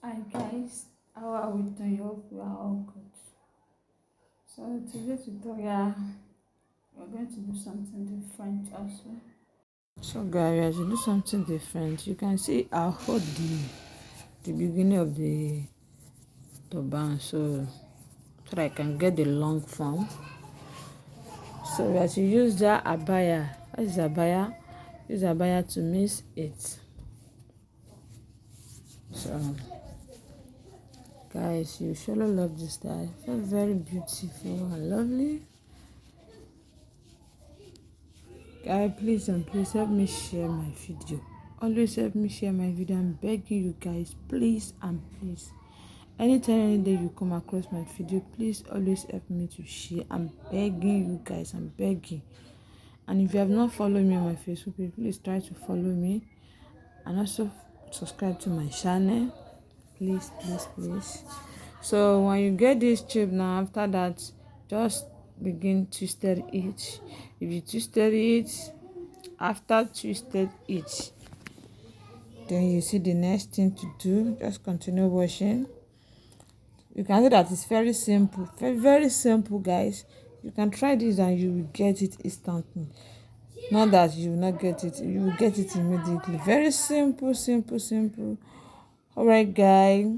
Hi guys, how are we doing? Hope we are all good. So today's tutorial, we're going to do something different also. So guys, to do something different, you can see I hold the beginning of the turban so that I can get the long form. So we have to use that abaya. That is abaya. Use abaya to mix it. So guys, you surely love this style. Very, very beautiful and lovely. Guys, please and please help me share my video. Always help me share my video. I'm begging you guys, please and please. Anytime, any day you come across my video, please always help me to share. I'm begging you guys, I'm begging. And if you have not followed me on my Facebook page, please try to follow me. And also subscribe to my channel. Please, please, please. So when you get this chip now, after that, just begin twisted it. If you twisted it, after twisted it, then you see the next thing to do. Just continue washing. You can see that it's very simple, very, very simple, guys. You can try this and you will get it instantly. Not that you will not get it, you will get it immediately. Very simple, simple, simple. All right, guys.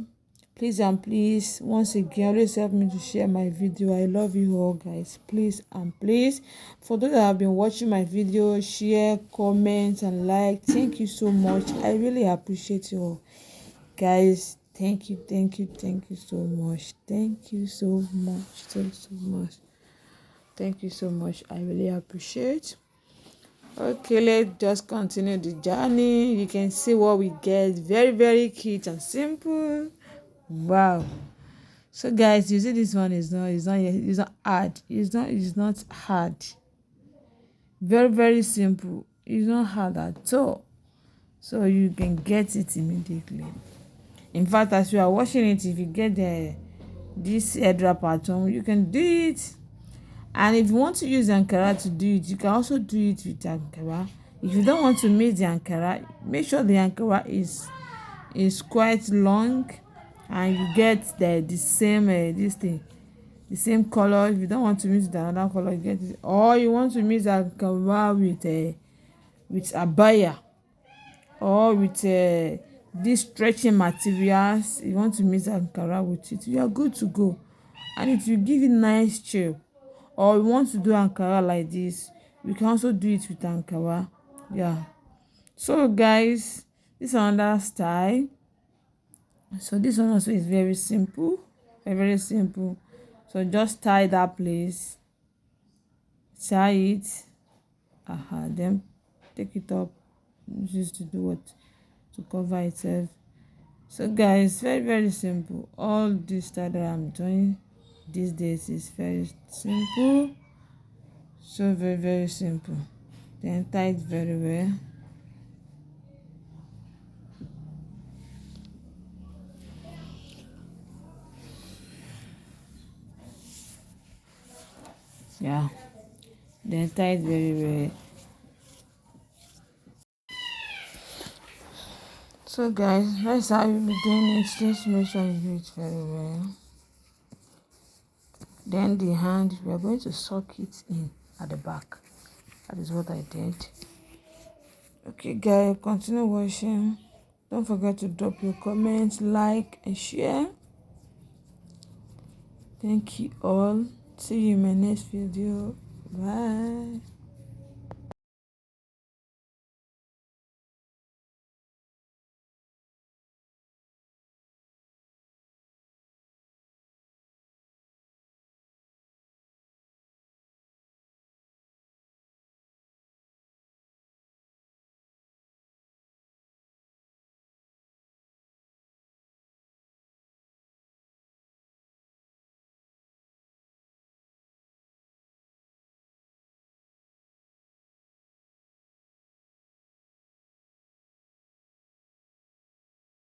Please and please, once again, always help me to share my video. I love you all, guys. Please and please, for those that have been watching my video, share, comment, and like. Thank you so much. I really appreciate you all, guys. Thank you, thank you, thank you so much. Thank you so much, so much. Thank you so much. I really appreciate. Okay, let's just continue the journey. You can see what we get. Very, very cute and simple. Wow. So guys, you see this one is not hard. It's not hard. Very, very simple. It's not hard at all. So you can get it immediately. In fact, as you are washing it, if you get this headwrap at home, you can do it. And if you want to use Ankara to do it, you can also do it with Ankara. If you don't want to mix the Ankara, make sure the Ankara is quite long and you get the same the same color. If you don't want to mix with another color, you get it. Or you want to mix Ankara with Abaya or with these stretching materials. You want to mix Ankara with it, you are good to go, and it will give you nice shape. Or you want to do Ankara like this, you can also do it with Ankara. Yeah. So guys, this is another style. So this one also is very simple, very simple. So just tie that place, tie it, then take it up, just to do what, to cover itself. So guys, very, very simple. All this style that I'm doing these days is very simple. So very, very simple. Then tie it very well. Yeah. Then tie it very well. So guys, that's how you be doing it. Just make sure you do it very well. Then the hand, we are going to soak it in at the back. That is what I did. Okay guys, continue watching. Don't forget to drop your comments, like and share. Thank you all. See you in my next video. Bye.